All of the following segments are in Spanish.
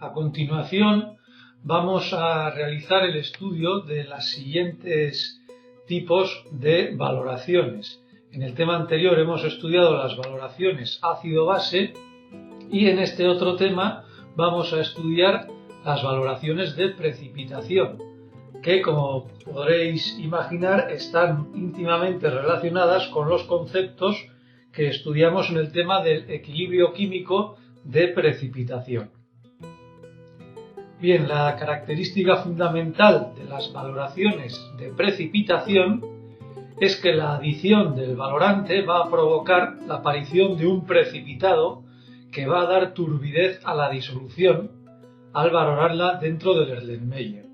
A continuación, vamos a realizar el estudio de los siguientes tipos de valoraciones. En el tema anterior hemos estudiado las valoraciones ácido-base y en este otro tema vamos a estudiar las valoraciones de precipitación, que como podréis imaginar están íntimamente relacionadas con los conceptos que estudiamos en el tema del equilibrio químico de precipitación. Bien, la característica fundamental de las valoraciones de precipitación es que la adición del valorante va a provocar la aparición de un precipitado que va a dar turbidez a la disolución al valorarla dentro del Erlenmeyer.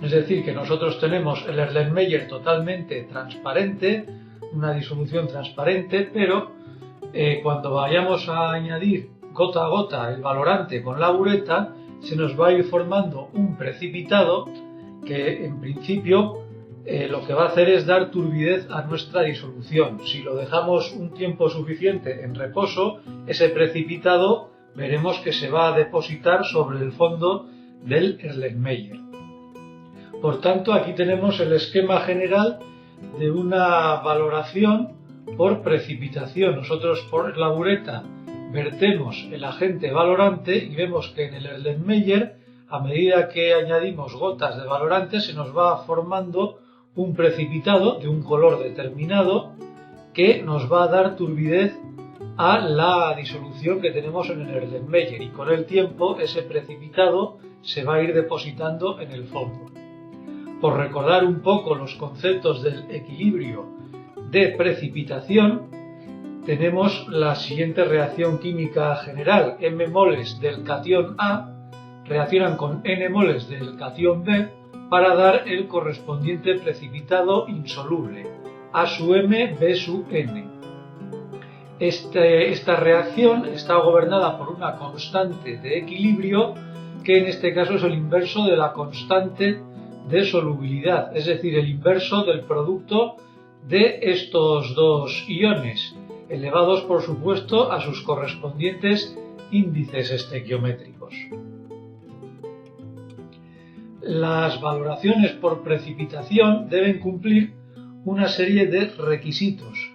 Es decir, que nosotros tenemos el Erlenmeyer totalmente transparente, una disolución transparente, pero cuando vayamos a añadir gota a gota el valorante con la bureta, se nos va a ir formando un precipitado que en principio lo que va a hacer es dar turbidez a nuestra disolución. Si lo dejamos un tiempo suficiente en reposo, ese precipitado veremos que se va a depositar sobre el fondo del Erlenmeyer. Por tanto, aquí tenemos el esquema general de una valoración por precipitación. Nosotros por la bureta vertemos el agente valorante y vemos que en el Erlenmeyer, a medida que añadimos gotas de valorante, se nos va formando un precipitado de un color determinado que nos va a dar turbidez a la disolución que tenemos en el Erlenmeyer, y con el tiempo ese precipitado se va a ir depositando en el fondo. Por recordar un poco los conceptos del equilibrio de precipitación, tenemos la siguiente reacción química general. M moles del catión A reaccionan con N moles del catión B para dar el correspondiente precipitado insoluble, A sub M, B sub N. Esta reacción está gobernada por una constante de equilibrio que en este caso es el inverso de la constante de solubilidad, es decir, el inverso del producto de estos dos iones, elevados por supuesto a sus correspondientes índices estequiométricos. Las valoraciones por precipitación deben cumplir una serie de requisitos.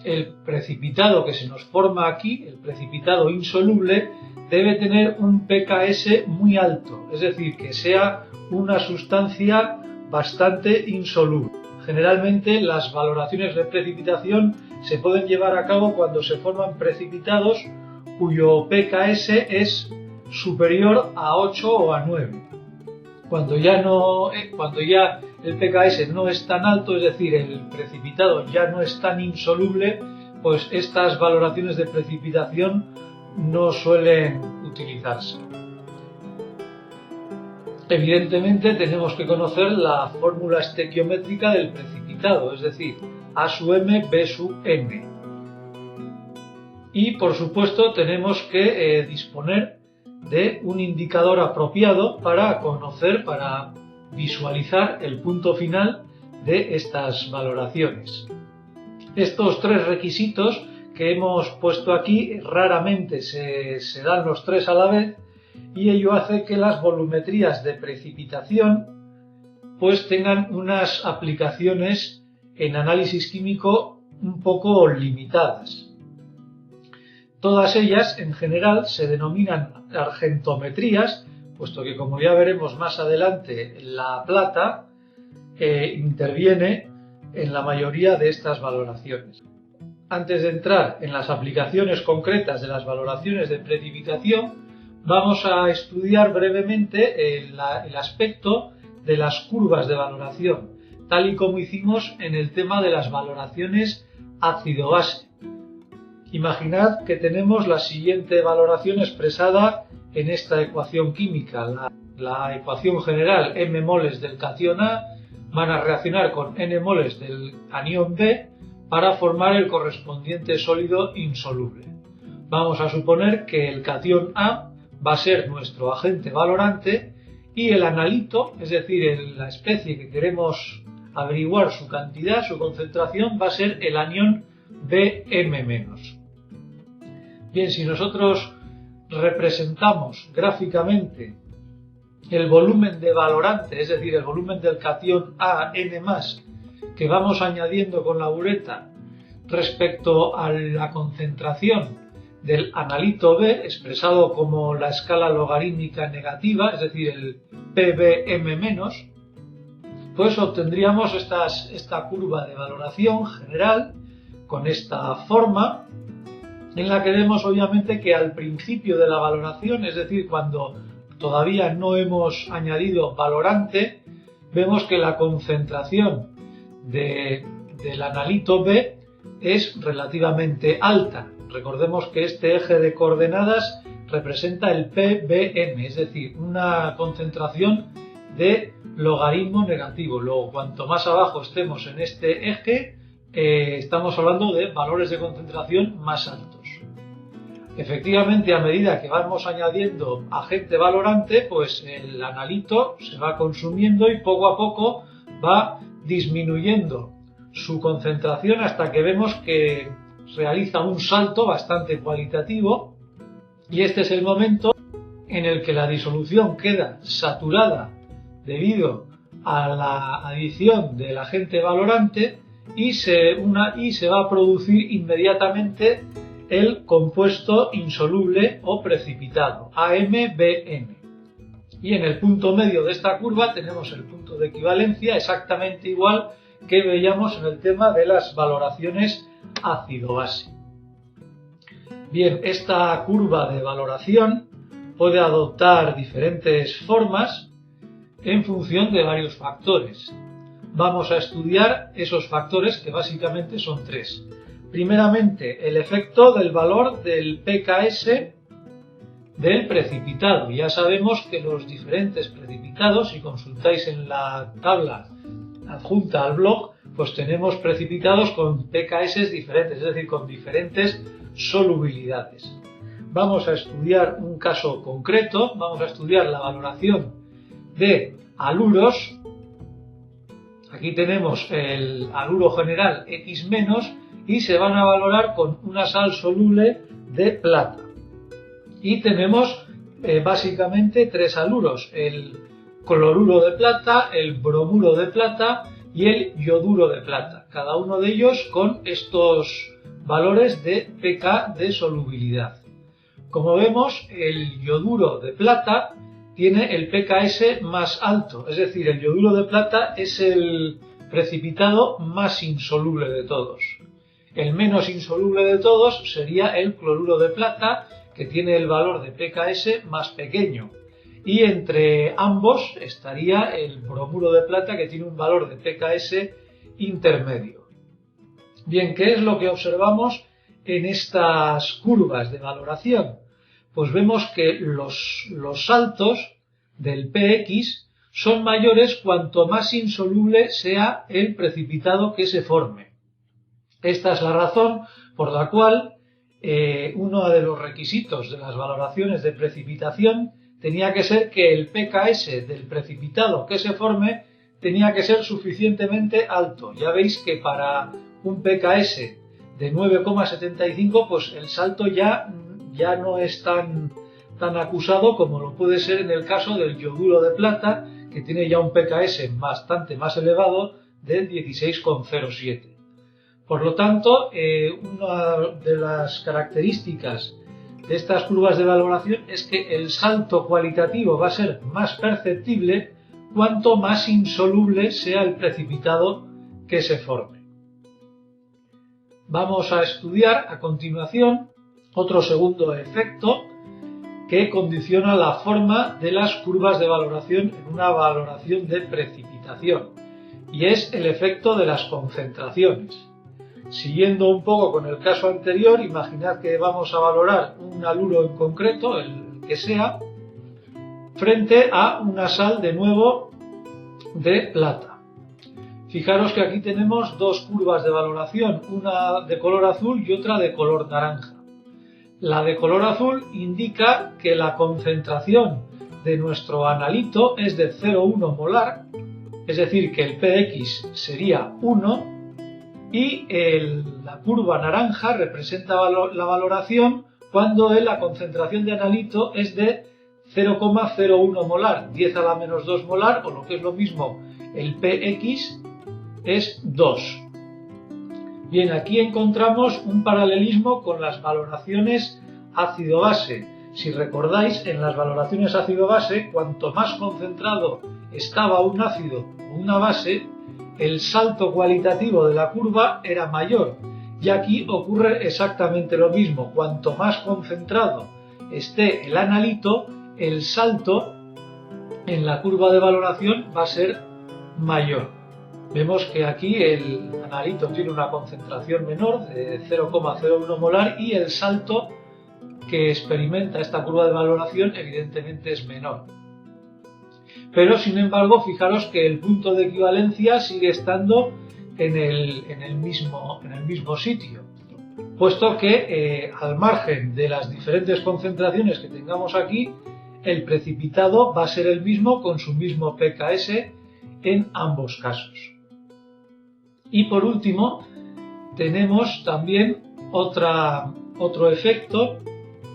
El precipitado que se nos forma aquí, el precipitado insoluble, debe tener un pKs muy alto, es decir, que sea una sustancia bastante insoluble. Generalmente las valoraciones de precipitación se pueden llevar a cabo cuando se forman precipitados cuyo pKs es superior a 8 o a 9. Cuando ya el pKs no es tan alto, es decir, el precipitado ya no es tan insoluble, pues estas valoraciones de precipitación no suelen utilizarse. Evidentemente tenemos que conocer la fórmula estequiométrica del precipitado, es decir, A sub M, B sub N. Y por supuesto tenemos que disponer de un indicador apropiado para conocer, para visualizar el punto final de estas valoraciones. Estos tres requisitos que hemos puesto aquí raramente se dan los tres a la vez, y ello hace que las volumetrías de precipitación pues tengan unas aplicaciones en análisis químico un poco limitadas. Todas ellas en general se denominan argentometrías, puesto que, como ya veremos más adelante, la plata interviene en la mayoría de estas valoraciones. Antes de entrar en las aplicaciones concretas de las valoraciones de precipitación, vamos a estudiar brevemente el aspecto de las curvas de valoración, tal y como hicimos en el tema de las valoraciones ácido-base. Imaginad que tenemos la siguiente valoración expresada en esta ecuación química. La ecuación general, M moles del catión A van a reaccionar con N moles del anión B para formar el correspondiente sólido insoluble. Vamos a suponer que el catión A va a ser nuestro agente valorante y el analito, es decir, la especie que queremos averiguar su cantidad, su concentración, va a ser el anión Bm-. Bien, si nosotros representamos gráficamente el volumen de valorante, es decir, el volumen del catión A N+, que vamos añadiendo con la bureta respecto a la concentración del analito B, expresado como la escala logarítmica negativa, es decir, el PBM-, pues obtendríamos esta curva de valoración general con esta forma, en la que vemos obviamente que al principio de la valoración, es decir, cuando todavía no hemos añadido valorante, vemos que la concentración del analito B es relativamente alta. Recordemos que este eje de coordenadas representa el PBM, es decir, una concentración de logaritmo negativo. Luego, cuanto más abajo estemos en este eje, estamos hablando de valores de concentración más altos. Efectivamente, a medida que vamos añadiendo agente valorante, pues el analito se va consumiendo y poco a poco va disminuyendo su concentración hasta que vemos que realiza un salto bastante cualitativo, y este es el momento en el que la disolución queda saturada debido a la adición del agente valorante y se va a producir inmediatamente el compuesto insoluble o precipitado, AMBN. Y en el punto medio de esta curva tenemos el punto de equivalencia exactamente igual que veíamos en el tema de las valoraciones ácido-base. Bien, esta curva de valoración puede adoptar diferentes formas en función de varios factores. Vamos a estudiar esos factores, que básicamente son tres. Primeramente, el efecto del valor del pKs del precipitado. Ya sabemos que los diferentes precipitados, si consultáis en la tabla adjunta al blog, pues tenemos precipitados con pKs diferentes, es decir, con diferentes solubilidades. Vamos a estudiar un caso concreto, vamos a estudiar la valoración de haluros. Aquí tenemos el haluro general X- y se van a valorar con una sal soluble de plata. Y tenemos básicamente tres haluros: el cloruro de plata, el bromuro de plata y el yoduro de plata, cada uno de ellos con estos valores de pK de solubilidad. Como vemos, el yoduro de plata tiene el pKs más alto, es decir, el yoduro de plata es el precipitado más insoluble de todos. El menos insoluble de todos sería el cloruro de plata, que tiene el valor de pKs más pequeño. Y entre ambos estaría el bromuro de plata, que tiene un valor de pKs intermedio. Bien, ¿qué es lo que observamos en estas curvas de valoración? Pues vemos que los saltos del px son mayores cuanto más insoluble sea el precipitado que se forme. Esta es la razón por la cual uno de los requisitos de las valoraciones de precipitación tenía que ser que el pKs del precipitado que se forme tenía que ser suficientemente alto. Ya veis que para un pKs de 9,75, pues el salto ya no es tan acusado como lo puede ser en el caso del yoduro de plata, que tiene ya un pKs bastante más elevado de 16,07. Por lo tanto, una de las características de estas curvas de valoración es que el salto cualitativo va a ser más perceptible cuanto más insoluble sea el precipitado que se forme. Vamos a estudiar a continuación otro segundo efecto que condiciona la forma de las curvas de valoración en una valoración de precipitación, y es el efecto de las concentraciones. Siguiendo un poco con el caso anterior, imaginad que vamos a valorar un haluro en concreto, el que sea, frente a una sal de nuevo de plata. Fijaros que aquí tenemos dos curvas de valoración, una de color azul y otra de color naranja. La de color azul indica que la concentración de nuestro analito es de 0,1 molar, es decir, que el px sería 1, y la curva naranja representa la valoración cuando la concentración de analito es de 0,01 molar, 10 a la menos 2 molar, o lo que es lo mismo, el px es 2. Bien, aquí encontramos un paralelismo con las valoraciones ácido-base. Si recordáis, en las valoraciones ácido-base, cuanto más concentrado estaba un ácido o una base, el salto cualitativo de la curva era mayor. Y aquí ocurre exactamente lo mismo. Cuanto más concentrado esté el analito, el salto en la curva de valoración va a ser mayor. Vemos que aquí el analito tiene una concentración menor de 0,01 molar y el salto que experimenta esta curva de valoración evidentemente es menor. Pero sin embargo, fijaros que el punto de equivalencia sigue estando en el mismo sitio, puesto que al margen de las diferentes concentraciones que tengamos aquí, el precipitado va a ser el mismo con su mismo pKs en ambos casos. Y por último, tenemos también otro efecto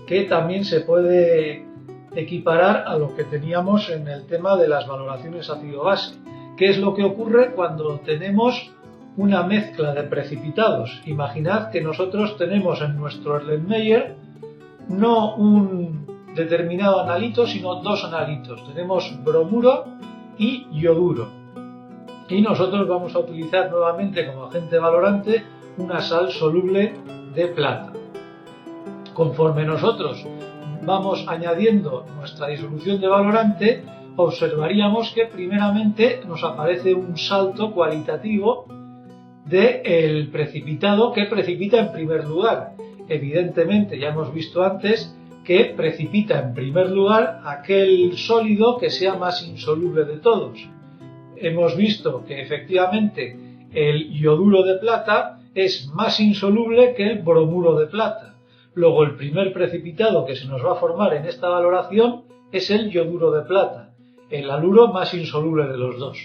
que también se puede equiparar a lo que teníamos en el tema de las valoraciones ácido-base, que es lo que ocurre cuando tenemos una mezcla de precipitados. Imaginad que nosotros tenemos en nuestro Erlenmeyer no un determinado analito, sino dos analitos. Tenemos bromuro y yoduro. Y nosotros vamos a utilizar nuevamente como agente valorante una sal soluble de plata. Conforme nosotros vamos añadiendo nuestra disolución de valorante, observaríamos que primeramente nos aparece un salto cualitativo del precipitado que precipita en primer lugar. Evidentemente, ya hemos visto antes que precipita en primer lugar aquel sólido que sea más insoluble de todos. Hemos visto que efectivamente el yoduro de plata es más insoluble que el bromuro de plata. Luego el primer precipitado que se nos va a formar en esta valoración es el yoduro de plata, el haluro más insoluble de los dos.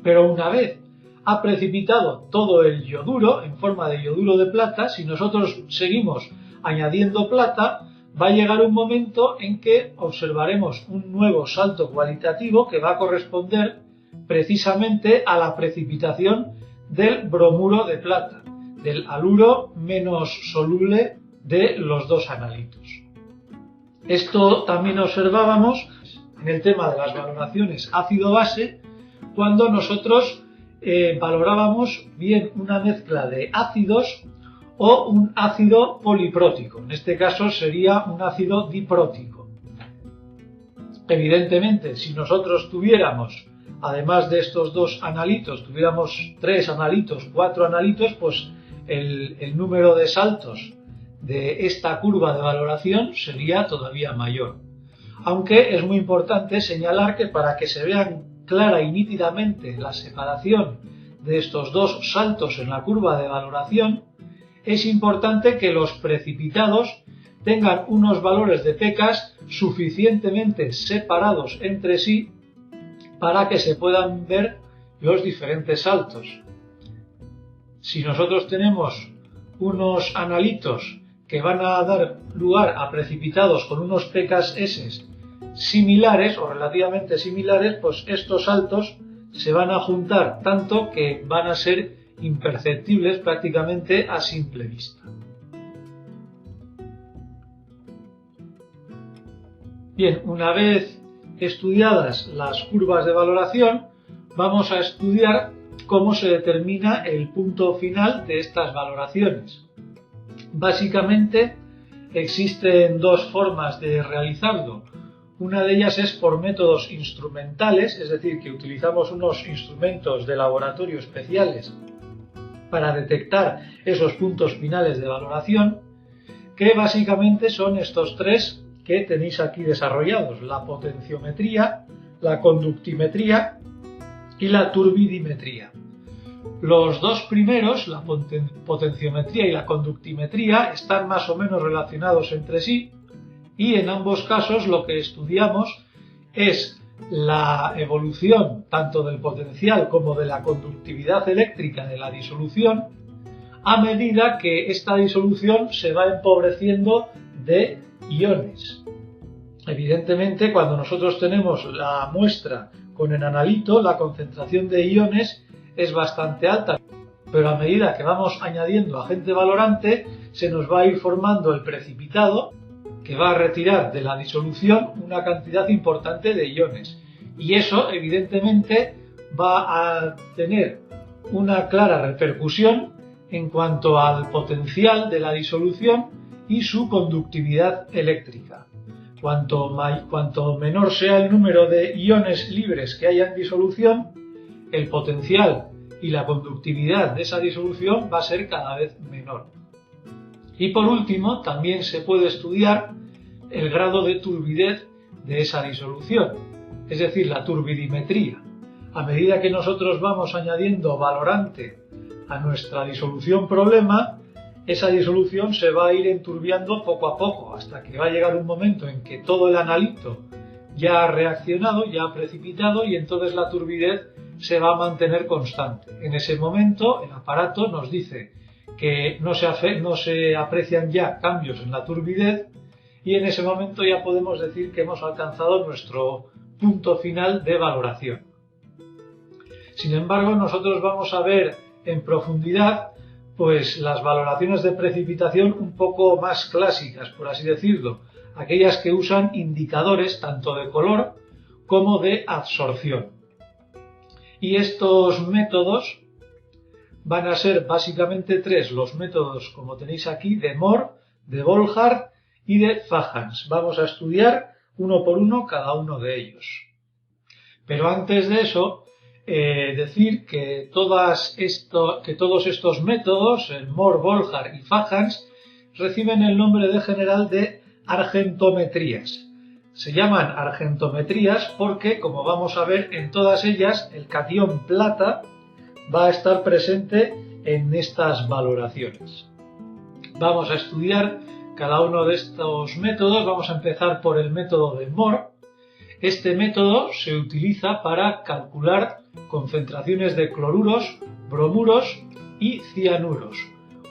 Pero una vez ha precipitado todo el yoduro en forma de yoduro de plata, si nosotros seguimos añadiendo plata, va a llegar un momento en que observaremos un nuevo salto cualitativo que va a corresponder precisamente a la precipitación del bromuro de plata, del haluro menos soluble de los dos analitos. Esto también observábamos en el tema de las valoraciones ácido-base, cuando nosotros valorábamos bien una mezcla de ácidos o un ácido poliprótico. En este caso sería un ácido diprótico. Evidentemente, si nosotros tuviéramos, además de estos dos analitos, tuviéramos 3 analitos, 4 analitos, pues el número de saltos de esta curva de valoración sería todavía mayor. Aunque es muy importante señalar que para que se vean clara y nítidamente la separación de estos dos saltos en la curva de valoración, es importante que los precipitados tengan unos valores de pKs suficientemente separados entre sí para que se puedan ver los diferentes saltos. Si nosotros tenemos unos analitos que van a dar lugar a precipitados con unos pKs similares o relativamente similares, pues estos saltos se van a juntar tanto que van a ser imperceptibles prácticamente a simple vista. Bien, una vez estudiadas las curvas de valoración, vamos a estudiar cómo se determina el punto final de estas valoraciones. Básicamente existen dos formas de realizarlo. Una de ellas es por métodos instrumentales, es decir, que utilizamos unos instrumentos de laboratorio especiales para detectar esos puntos finales de valoración, que básicamente son estos tres que tenéis aquí desarrollados: la potenciometría, la conductimetría y la turbidimetría. Los dos primeros, la potenciometría y la conductimetría, están más o menos relacionados entre sí, y en ambos casos lo que estudiamos es la evolución tanto del potencial como de la conductividad eléctrica de la disolución a medida que esta disolución se va empobreciendo de iones. Evidentemente, cuando nosotros tenemos la muestra con el analito, la concentración de iones es bastante alta, pero a medida que vamos añadiendo agente valorante, se nos va a ir formando el precipitado que va a retirar de la disolución una cantidad importante de iones. Y eso, evidentemente, va a tener una clara repercusión en cuanto al potencial de la disolución y su conductividad eléctrica. Cuanto menor sea el número de iones libres que haya en disolución, el potencial y la conductividad de esa disolución va a ser cada vez menor. Y por último, también se puede estudiar el grado de turbidez de esa disolución, es decir, la turbidimetría. A medida que nosotros vamos añadiendo valorante a nuestra disolución problema, esa disolución se va a ir enturbiando poco a poco, hasta que va a llegar un momento en que todo el analito ya ha reaccionado, ya ha precipitado, y entonces la turbidez se va a mantener constante. En ese momento el aparato nos dice que no se aprecian ya cambios en la turbidez, y en ese momento ya podemos decir que hemos alcanzado nuestro punto final de valoración. Sin embargo, nosotros vamos a ver en profundidad pues las valoraciones de precipitación un poco más clásicas, por así decirlo, aquellas que usan indicadores tanto de color como de absorción. Y estos métodos van a ser básicamente tres, los métodos, como tenéis aquí, de Mohr, de Volhard y de Fajans. Vamos a estudiar uno por uno cada uno de ellos. Pero antes de eso, decir que todos estos métodos, el Mohr, Volhard y Fajans, reciben el nombre de general de argentometrías. Se llaman argentometrías porque, como vamos a ver, en todas ellas el catión plata va a estar presente en estas valoraciones. Vamos a estudiar cada uno de estos métodos. Vamos a empezar por el método de Mohr. Este método se utiliza para calcular concentraciones de cloruros, bromuros y cianuros,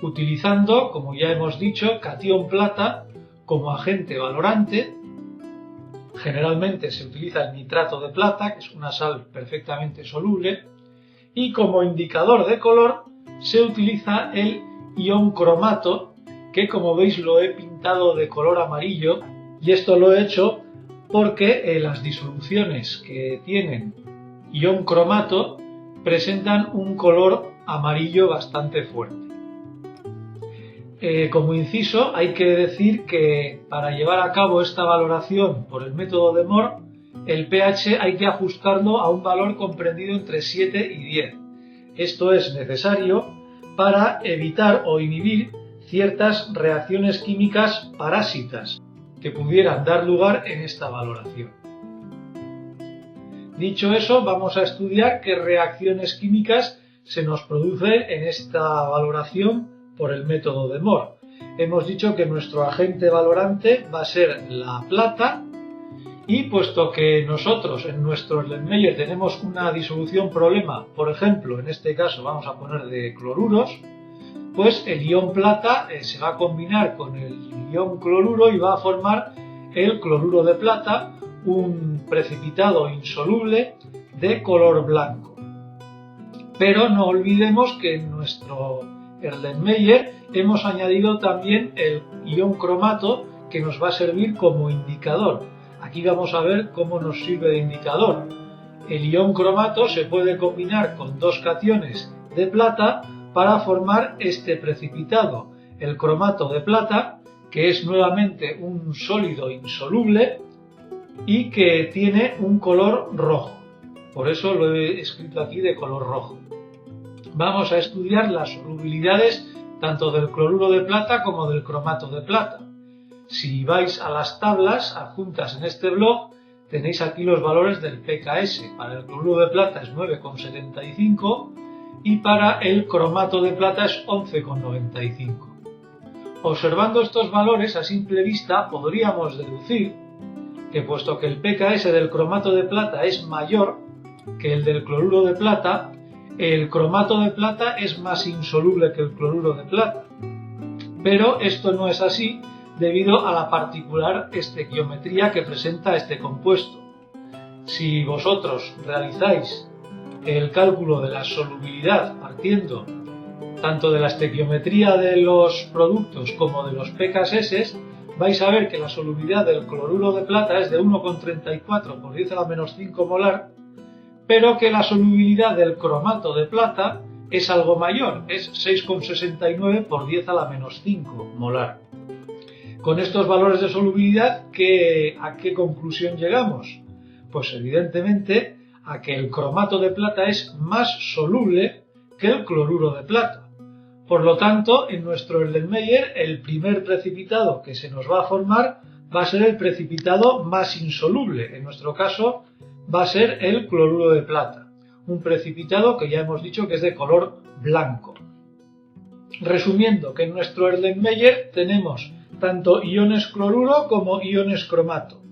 utilizando, como ya hemos dicho, catión plata como agente valorante. Generalmente se utiliza el nitrato de plata, que es una sal perfectamente soluble, y como indicador de color se utiliza el ion cromato, que como veis lo he pintado de color amarillo, y esto lo he hecho porque las disoluciones que tienen ion cromato presentan un color amarillo bastante fuerte. Como inciso, hay que decir que para llevar a cabo esta valoración por el método de Mohr, el pH hay que ajustarlo a un valor comprendido entre 7 y 10. Esto es necesario para evitar o inhibir ciertas reacciones químicas parásitas que pudieran dar lugar en esta valoración. Dicho eso, vamos a estudiar qué reacciones químicas se nos producen en esta valoración por el método de Mohr. Hemos dicho que nuestro agente valorante va a ser la plata, y puesto que nosotros en nuestro Erlenmeyer tenemos una disolución problema, por ejemplo, en este caso vamos a poner de cloruros, pues el ion plata se va a combinar con el ion cloruro y va a formar el cloruro de plata, un precipitado insoluble de color blanco. Pero no olvidemos que en nuestro Erlenmeyer hemos añadido también el ion cromato, que nos va a servir como indicador. Aquí vamos a ver cómo nos sirve de indicador. El ion cromato se puede combinar con dos cationes de plata para formar este precipitado, el cromato de plata, que es nuevamente un sólido insoluble y que tiene un color rojo. Por eso lo he escrito aquí de color rojo. Vamos a estudiar las solubilidades tanto del cloruro de plata como del cromato de plata. Si vais a las tablas adjuntas en este blog, tenéis aquí los valores del pKs. Para el cloruro de plata es 9,75 y para el cromato de plata es 11,95. Observando estos valores a simple vista podríamos deducir que, puesto que el pKs del cromato de plata es mayor que el del cloruro de plata, el cromato de plata es más insoluble que el cloruro de plata. Pero esto no es así, debido a la particular estequiometría que presenta este compuesto. Si vosotros realizáis el cálculo de la solubilidad partiendo tanto de la estequiometría de los productos como de los pKs, vais a ver que la solubilidad del cloruro de plata es de 1,34 por 10 a la menos 5 molar, pero que la solubilidad del cromato de plata es algo mayor, es 6,69 por 10 a la menos 5 molar. Con estos valores de solubilidad, ¿a qué conclusión llegamos? Pues evidentemente a que el cromato de plata es más soluble que el cloruro de plata. Por lo tanto, en nuestro Erlenmeyer, el primer precipitado que se nos va a formar va a ser el precipitado más insoluble. En nuestro caso, va a ser el cloruro de plata. Un precipitado que ya hemos dicho que es de color blanco. Resumiendo, que en nuestro Erlenmeyer tenemos tanto iones cloruro como iones cromato.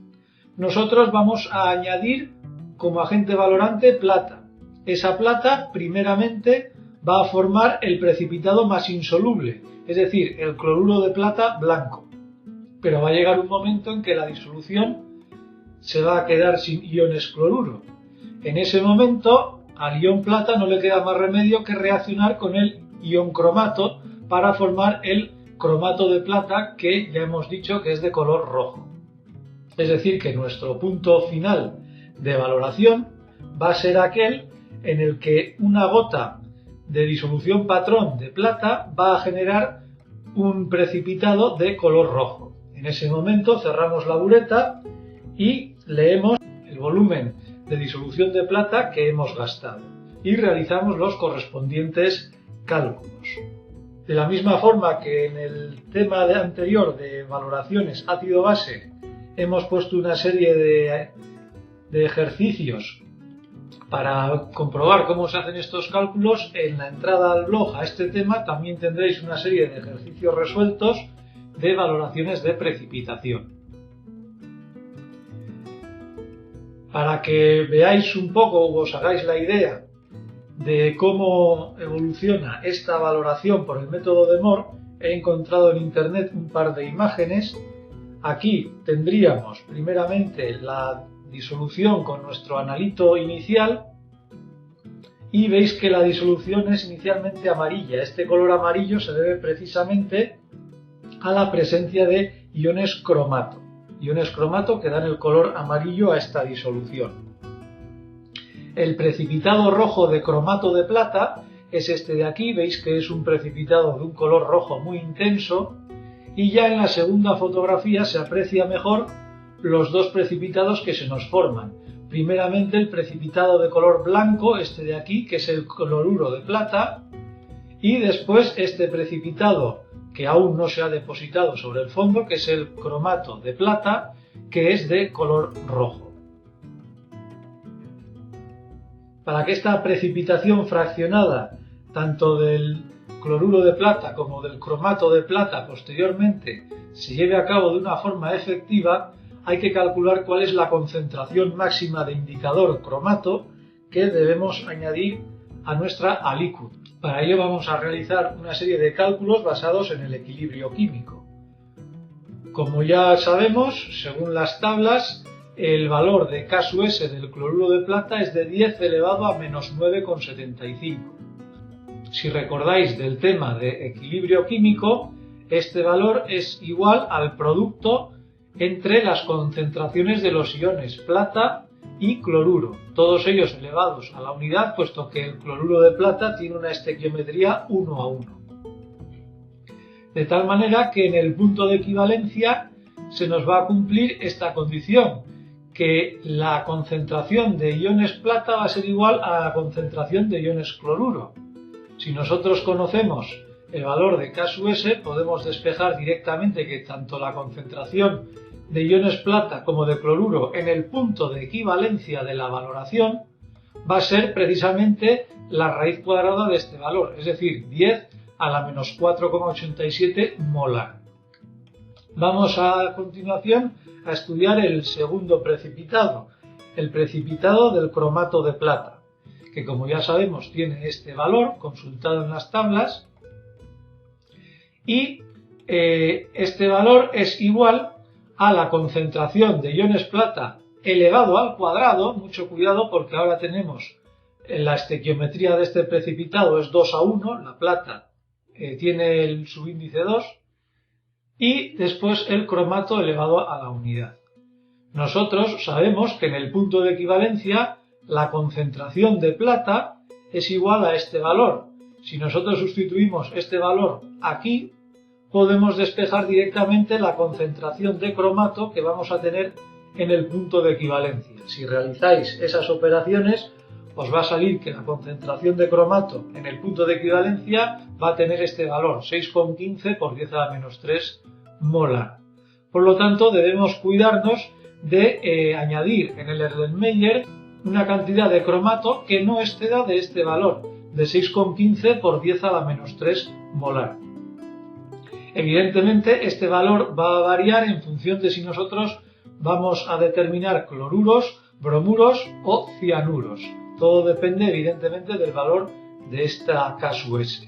Nosotros vamos a añadir como agente valorante plata. Esa plata, primeramente, va a formar el precipitado más insoluble, es decir, el cloruro de plata blanco. Pero va a llegar un momento en que la disolución se va a quedar sin iones cloruro. En ese momento, al ion plata no le queda más remedio que reaccionar con el ion cromato para formar el cromato de plata, que ya hemos dicho que es de color rojo. Es decir, que nuestro punto final de valoración va a ser aquel en el que una gota de disolución patrón de plata va a generar un precipitado de color rojo. En ese momento cerramos la bureta y leemos el volumen de disolución de plata que hemos gastado y realizamos los correspondientes cálculos. De la misma forma que en el tema anterior de valoraciones ácido-base hemos puesto una serie de ejercicios para comprobar cómo se hacen estos cálculos, en la entrada al blog a este tema también tendréis una serie de ejercicios resueltos de valoraciones de precipitación. Para que veáis un poco o os hagáis la idea de cómo evoluciona esta valoración por el método de Mohr, he encontrado en internet un par de imágenes. Aquí tendríamos primeramente la disolución con nuestro analito inicial y veis que la disolución es inicialmente amarilla. Este color amarillo se debe precisamente a la presencia de iones cromato. Iones cromato que dan el color amarillo a esta disolución. El precipitado rojo de cromato de plata es este de aquí. Veis que es un precipitado de un color rojo muy intenso y ya en la segunda fotografía se aprecia mejor los dos precipitados que se nos forman. Primeramente el precipitado de color blanco, este de aquí, que es el cloruro de plata, y después este precipitado que aún no se ha depositado sobre el fondo, que es el cromato de plata, que es de color rojo. Para que esta precipitación fraccionada, tanto del cloruro de plata como del cromato de plata posteriormente, se lleve a cabo de una forma efectiva, hay que calcular cuál es la concentración máxima de indicador cromato que debemos añadir a nuestra aliquot. Para ello vamos a realizar una serie de cálculos basados en el equilibrio químico. Como ya sabemos, según las tablas, el valor de K/S del cloruro de plata es de 10 elevado a menos 9,75. Si recordáis del tema de equilibrio químico, este valor es igual al producto entre las concentraciones de los iones plata y cloruro, todos ellos elevados a la unidad, puesto que el cloruro de plata tiene una estequiometría 1:1. De tal manera que en el punto de equivalencia se nos va a cumplir esta condición, que la concentración de iones plata va a ser igual a la concentración de iones cloruro. Si nosotros conocemos el valor de K/S, podemos despejar directamente que tanto la concentración de iones plata como de cloruro en el punto de equivalencia de la valoración va a ser precisamente la raíz cuadrada de este valor, es decir, 10 a la menos 4,87 molar. Vamos a continuación a estudiar el segundo precipitado, el precipitado del cromato de plata, que como ya sabemos tiene este valor consultado en las tablas y este valor es igual a la concentración de iones plata elevado al cuadrado. Mucho cuidado, porque ahora tenemos la estequiometría de este precipitado es 2:1, la plata tiene el subíndice 2, y después el cromato elevado a la unidad. Nosotros sabemos que en el punto de equivalencia la concentración de plata es igual a este valor. Si nosotros sustituimos este valor aquí, podemos despejar directamente la concentración de cromato que vamos a tener en el punto de equivalencia. Si realizáis esas operaciones, os va a salir que la concentración de cromato en el punto de equivalencia va a tener este valor, 6,15 por 10 a la menos 3 molar. Por lo tanto, debemos cuidarnos de añadir en el Erlenmeyer una cantidad de cromato que no exceda de este valor, de 6,15 por 10 a la menos 3 molar. Evidentemente, este valor va a variar en función de si nosotros vamos a determinar cloruros, bromuros o cianuros. Todo depende, evidentemente, del valor de esta K(S).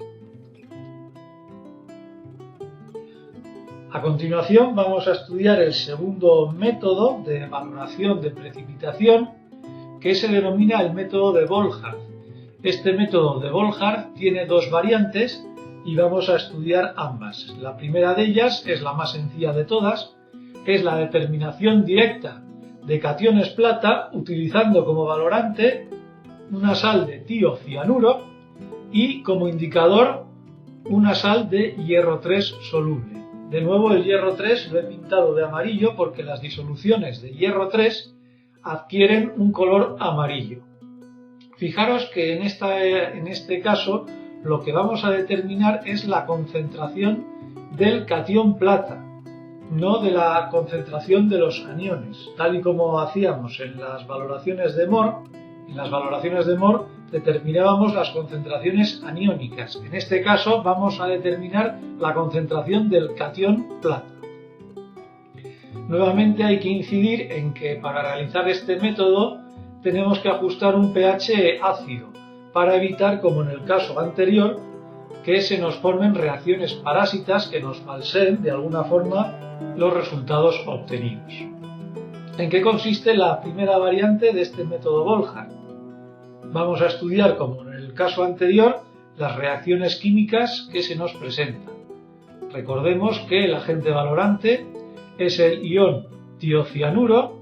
A continuación vamos a estudiar el segundo método de valoración de precipitación, que se denomina el método de Volhard. Este método de Volhard tiene dos variantes y vamos a estudiar ambas. La primera de ellas es la más sencilla de todas, es la determinación directa de cationes plata utilizando como valorante una sal de tiocianuro y como indicador una sal de hierro 3 soluble. De nuevo, el hierro 3 lo he pintado de amarillo porque las disoluciones de hierro 3 adquieren un color amarillo. Fijaros que en este caso lo que vamos a determinar es la concentración del catión plata, no de la concentración de los aniones, tal y como hacíamos en las valoraciones de Mohr. En las valoraciones de Mohr determinábamos las concentraciones aniónicas. En este caso vamos a determinar la concentración del catión plata. Nuevamente hay que incidir en que para realizar este método tenemos que ajustar un pH ácido para evitar, como en el caso anterior, que se nos formen reacciones parásitas que nos falseen de alguna forma los resultados obtenidos. ¿En qué consiste la primera variante de este método Volhard? Vamos a estudiar, como en el caso anterior, las reacciones químicas que se nos presentan. Recordemos que el agente valorante es el ion tiocianuro,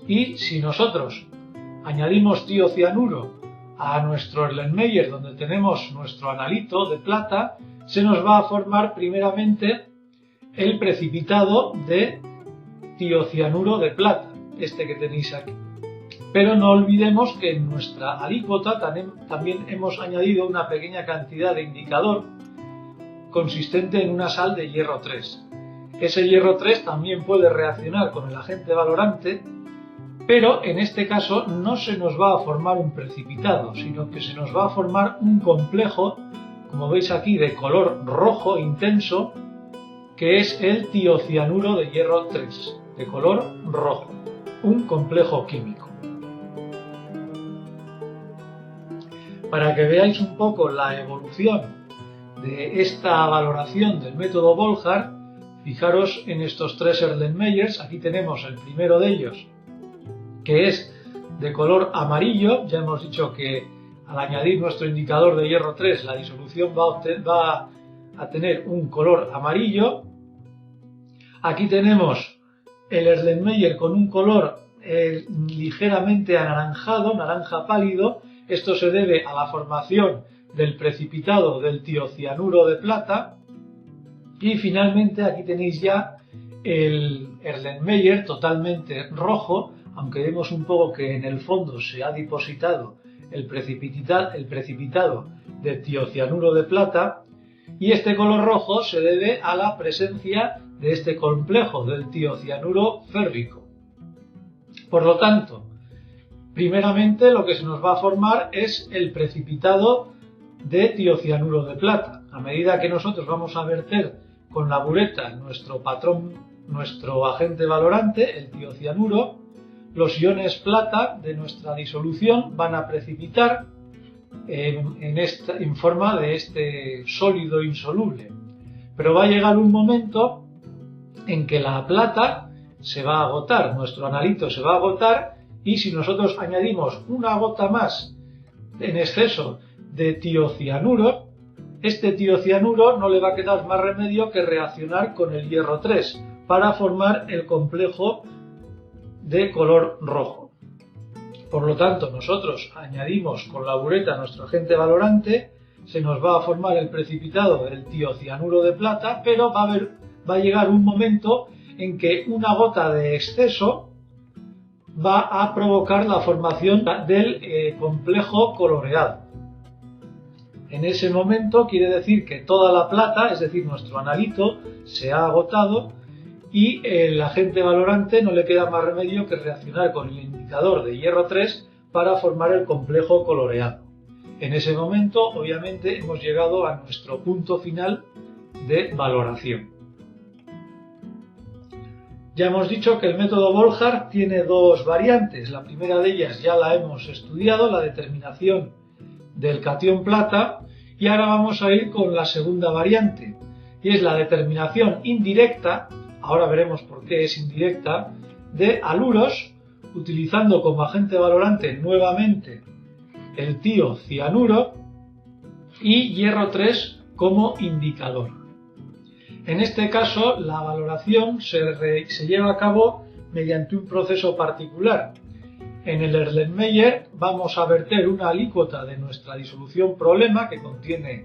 y si nosotros añadimos tiocianuro a nuestro Erlenmeyer, donde tenemos nuestro analito de plata, se nos va a formar primeramente el precipitado de tiocianuro de plata, este que tenéis aquí. Pero no olvidemos que en nuestra alícuota también hemos añadido una pequeña cantidad de indicador consistente en una sal de hierro 3. Ese hierro 3 también puede reaccionar con el agente valorante, pero en este caso no se nos va a formar un precipitado, sino que se nos va a formar un complejo, como veis aquí, de color rojo intenso, que es el tiocianuro de hierro 3, de color rojo, un complejo químico. Para que veáis un poco la evolución de esta valoración del método Volhard, fijaros en estos tres Erlenmeyers. Aquí tenemos el primero de ellos, que es de color amarillo. Ya hemos dicho que al añadir nuestro indicador de hierro 3, la disolución va a tener un color amarillo. Aquí tenemos el Erlenmeyer con un color ligeramente anaranjado, naranja pálido. Esto se debe a la formación del precipitado del tiocianuro de plata. Y finalmente aquí tenéis ya el Erlenmeyer totalmente rojo, aunque vemos un poco que en el fondo se ha depositado el precipitado de tiocianuro de plata, y este color rojo se debe a la presencia de este complejo del tiocianuro férrico. Por lo tanto, primeramente lo que se nos va a formar es el precipitado de tiocianuro de plata. A medida que nosotros vamos a verter con la bureta nuestro patrón, nuestro agente valorante, el tiocianuro, los iones plata de nuestra disolución van a precipitar en forma de este sólido insoluble. pero va a llegar un momento en que la plata se va a agotar, nuestro analito se va a agotar, y si nosotros añadimos una gota más en exceso de tiocianuro, este tiocianuro no le va a quedar más remedio que reaccionar con el hierro 3 para formar el complejo de color rojo. Por lo tanto, nosotros añadimos con la bureta nuestro agente valorante, se nos va a formar el precipitado del tiocianuro de plata, pero va a llegar un momento en que una gota de exceso va a provocar la formación del complejo coloreado. En ese momento quiere decir que toda la plata, es decir, nuestro analito, se ha agotado y el agente valorante no le queda más remedio que reaccionar con el indicador de hierro 3 para formar el complejo coloreado. En ese momento, obviamente, hemos llegado a nuestro punto final de valoración. Ya hemos dicho que el método Volhard tiene dos variantes. La primera de ellas ya la hemos estudiado, la determinación del catión plata, y ahora vamos a ir con la segunda variante, y es la determinación indirecta, ahora veremos por qué es indirecta, de haluros, utilizando como agente valorante nuevamente el tiocianuro y hierro 3 como indicador. En este caso, la valoración se lleva a cabo mediante un proceso particular. En el Erlenmeyer vamos a verter una alícuota de nuestra disolución problema que contiene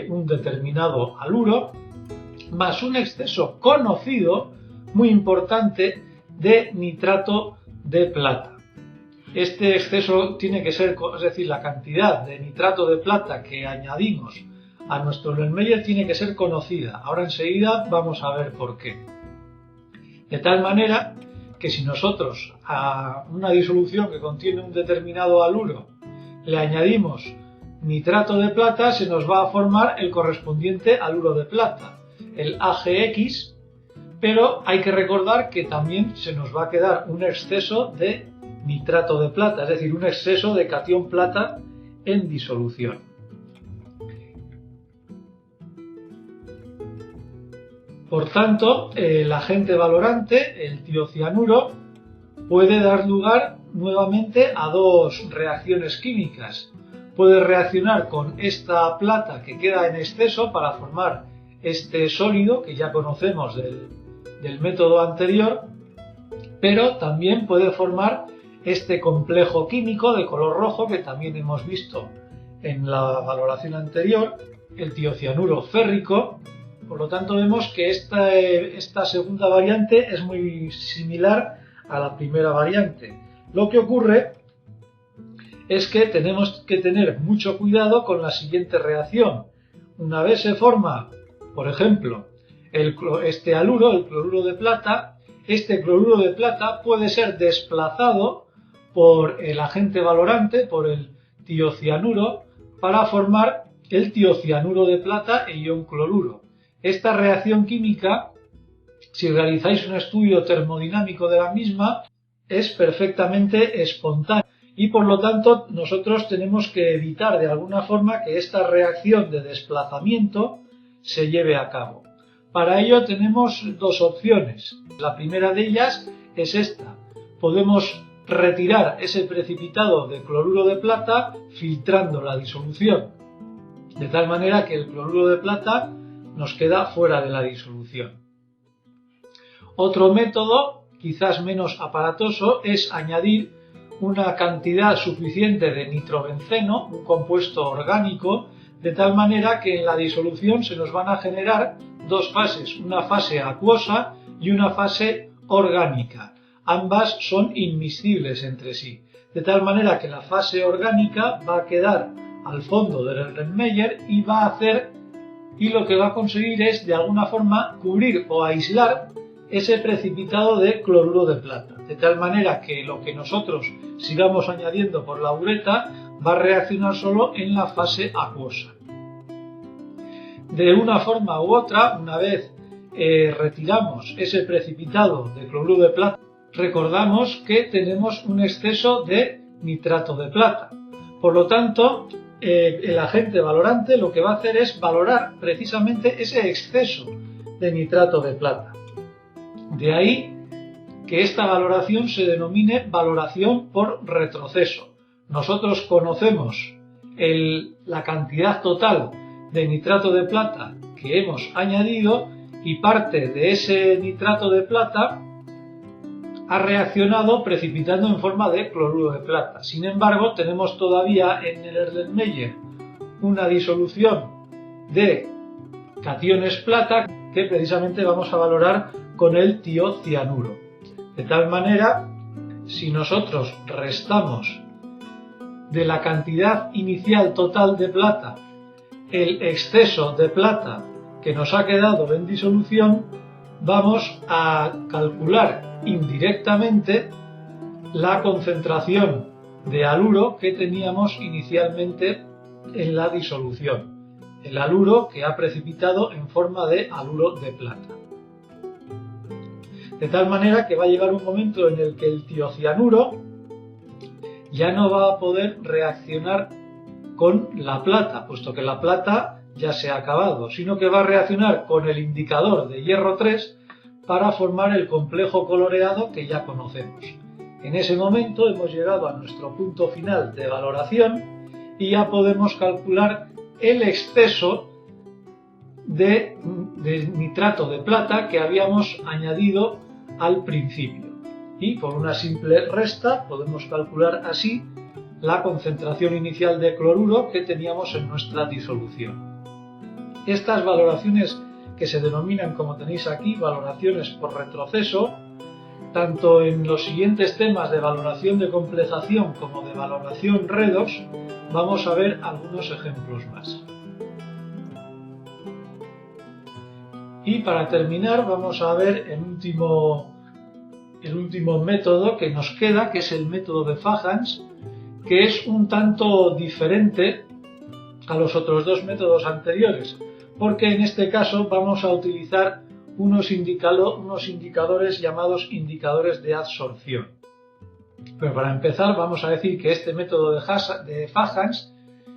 un determinado haluro, más un exceso conocido, muy importante, de nitrato de plata. Este exceso tiene que ser, es decir, la cantidad de nitrato de plata que añadimos a nuestro Erlenmeyer tiene que ser conocida. Ahora enseguida vamos a ver por qué. De tal manera que si nosotros a una disolución que contiene un determinado haluro le añadimos nitrato de plata, se nos va a formar el correspondiente haluro de plata, el AgX, pero hay que recordar que también se nos va a quedar un exceso de nitrato de plata, es decir, un exceso de catión plata en disolución. Por tanto, el agente valorante, el tiocianuro, puede dar lugar nuevamente a dos reacciones químicas. Puede reaccionar con esta plata que queda en exceso para formar este sólido que ya conocemos del método anterior, pero también puede formar este complejo químico de color rojo que también hemos visto en la valoración anterior, el tiocianuro férrico. Por lo tanto, vemos que esta segunda variante es muy similar a la primera variante. Lo que ocurre es que tenemos que tener mucho cuidado con la siguiente reacción. Una vez se forma, por ejemplo, este haluro, el cloruro de plata, este cloruro de plata puede ser desplazado por el agente valorante, por el tiocianuro, para formar el tiocianuro de plata e ion cloruro. Esta reacción química, si realizáis un estudio termodinámico de la misma, es perfectamente espontánea y por lo tanto nosotros tenemos que evitar de alguna forma que esta reacción de desplazamiento se lleve a cabo. Para ello tenemos dos opciones. La primera de ellas es esta. Podemos retirar ese precipitado de cloruro de plata filtrando la disolución, de tal manera que el cloruro de plata nos queda fuera de la disolución. Otro método, quizás menos aparatoso, es añadir una cantidad suficiente de nitrobenceno, un compuesto orgánico, de tal manera que en la disolución se nos van a generar dos fases, una fase acuosa y una fase orgánica. Ambas son inmiscibles entre sí, de tal manera que la fase orgánica va a quedar al fondo del Erlenmeyer y lo que va a conseguir es de alguna forma cubrir o aislar ese precipitado de cloruro de plata, de tal manera que lo que nosotros sigamos añadiendo por la bureta va a reaccionar solo en la fase acuosa. De una forma u otra, una vez retiramos ese precipitado de cloruro de plata, recordamos que tenemos un exceso de nitrato de plata. Por lo tanto, el agente valorante lo que va a hacer es valorar precisamente ese exceso de nitrato de plata. De ahí que esta valoración se denomine valoración por retroceso. Nosotros conocemos la cantidad total de nitrato de plata que hemos añadido y parte de ese nitrato de plata ha reaccionado precipitando en forma de cloruro de plata. Sin embargo, tenemos todavía en el Erlenmeyer una disolución de cationes plata que precisamente vamos a valorar con el tiocianuro. De tal manera, si nosotros restamos de la cantidad inicial total de plata el exceso de plata que nos ha quedado en disolución, vamos a calcular indirectamente la concentración de haluro que teníamos inicialmente en la disolución, el haluro que ha precipitado en forma de haluro de plata. De tal manera que va a llegar un momento en el que el tiocianuro ya no va a poder reaccionar con la plata, puesto que la plata ya se ha acabado, sino que va a reaccionar con el indicador de hierro 3 para formar el complejo coloreado que ya conocemos. En ese momento hemos llegado a nuestro punto final de valoración y ya podemos calcular el exceso de nitrato de plata que habíamos añadido al principio. Y por una simple resta podemos calcular así la concentración inicial de cloruro que teníamos en nuestra disolución. Estas valoraciones, que se denominan, como tenéis aquí, valoraciones por retroceso, tanto en los siguientes temas de valoración de complejación como de valoración redox, vamos a ver algunos ejemplos más. Y para terminar vamos a ver el último método que nos queda, que es el método de Fajans, que es un tanto diferente a los otros dos métodos anteriores, porque en este caso vamos a utilizar unos indicadores llamados indicadores de absorción. Pero para empezar vamos a decir que este método de Fajans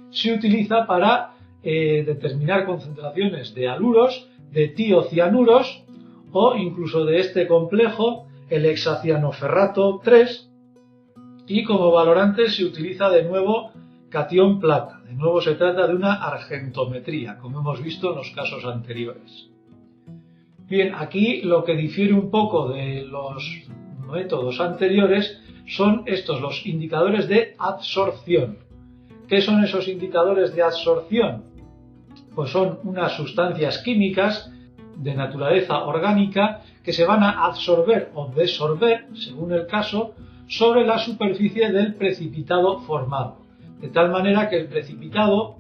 se utiliza para determinar concentraciones de haluros, de tiocianuros o incluso de este complejo, el hexacianoferrato 3, y como valorante se utiliza de nuevo catión plata. De nuevo se trata de una argentometría, como hemos visto en los casos anteriores. Bien, aquí lo que difiere un poco de los métodos anteriores son estos, los indicadores de absorción. ¿Qué son esos indicadores de absorción? Pues son unas sustancias químicas de naturaleza orgánica que se van a absorber o desorber, según el caso, sobre la superficie del precipitado formado, de tal manera que el precipitado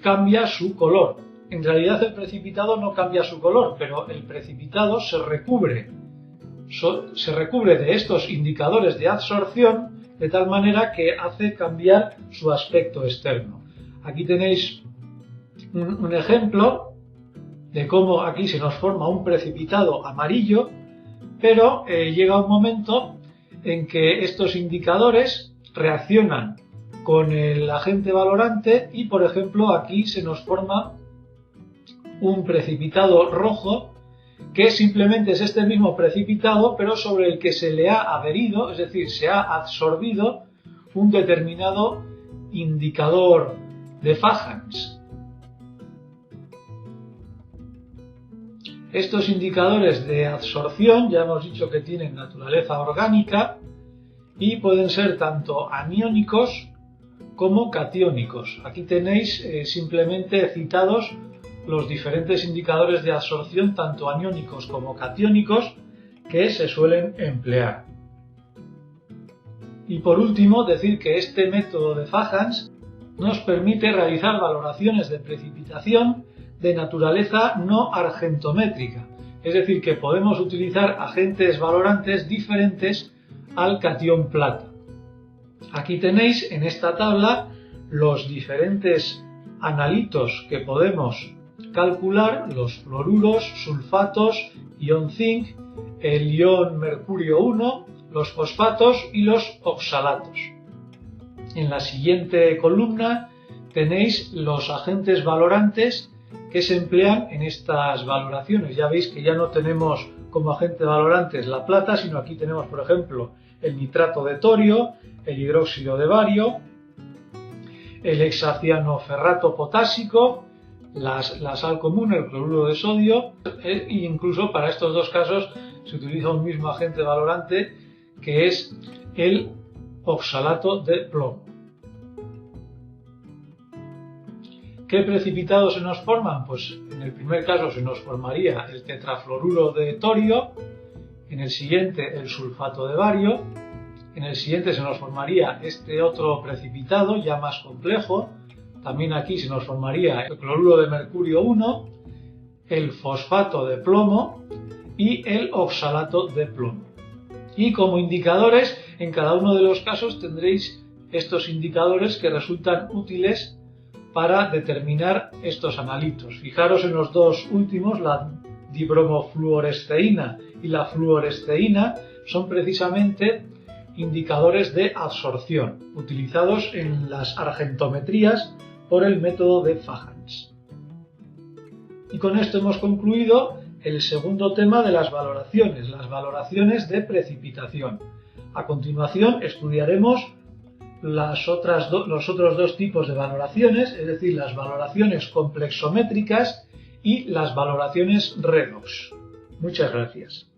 cambia su color. En realidad el precipitado no cambia su color, pero el precipitado se recubre de estos indicadores de absorción de tal manera que hace cambiar su aspecto externo. Aquí tenéis un ejemplo de cómo aquí se nos forma un precipitado amarillo, pero llega un momento en que estos indicadores reaccionan con el agente valorante y, por ejemplo, aquí se nos forma un precipitado rojo que simplemente es este mismo precipitado, pero sobre el que se le ha adherido, es decir, se ha absorbido un determinado indicador de Fajans. Estos indicadores de absorción ya hemos dicho que tienen naturaleza orgánica y pueden ser tanto aniónicos como catiónicos. Aquí tenéis simplemente citados los diferentes indicadores de absorción, tanto aniónicos como catiónicos, que se suelen emplear. Y por último, decir que este método de Fajans nos permite realizar valoraciones de precipitación de naturaleza no argentométrica, es decir, que podemos utilizar agentes valorantes diferentes al catión plata. Aquí tenéis en esta tabla los diferentes analitos que podemos calcular, los fluoruros, sulfatos, ion zinc, el ion mercurio 1, los fosfatos y los oxalatos. En la siguiente columna tenéis los agentes valorantes que se emplean en estas valoraciones. Ya veis que ya no tenemos como agente valorantes la plata, sino aquí tenemos, por ejemplo, el nitrato de torio, el hidróxido de bario, el hexacianoferrato potásico, la sal común, el cloruro de sodio, e incluso para estos dos casos se utiliza un mismo agente valorante que es el oxalato de plomo. ¿Qué precipitados se nos forman? Pues en el primer caso se nos formaría el tetrafluoruro de torio, en el siguiente el sulfato de bario, en el siguiente se nos formaría este otro precipitado ya más complejo, también aquí se nos formaría el cloruro de mercurio 1, el fosfato de plomo y el oxalato de plomo. Y como indicadores, en cada uno de los casos tendréis estos indicadores que resultan útiles para determinar estos analitos. Fijaros en los dos últimos, la dibromofluoresteína y la fluoresteína son precisamente indicadores de absorción, utilizados en las argentometrías por el método de Fajans. Y con esto hemos concluido el segundo tema de las valoraciones de precipitación. A continuación estudiaremos los otros dos tipos de valoraciones, es decir, las valoraciones complexométricas y las valoraciones redox. Muchas gracias.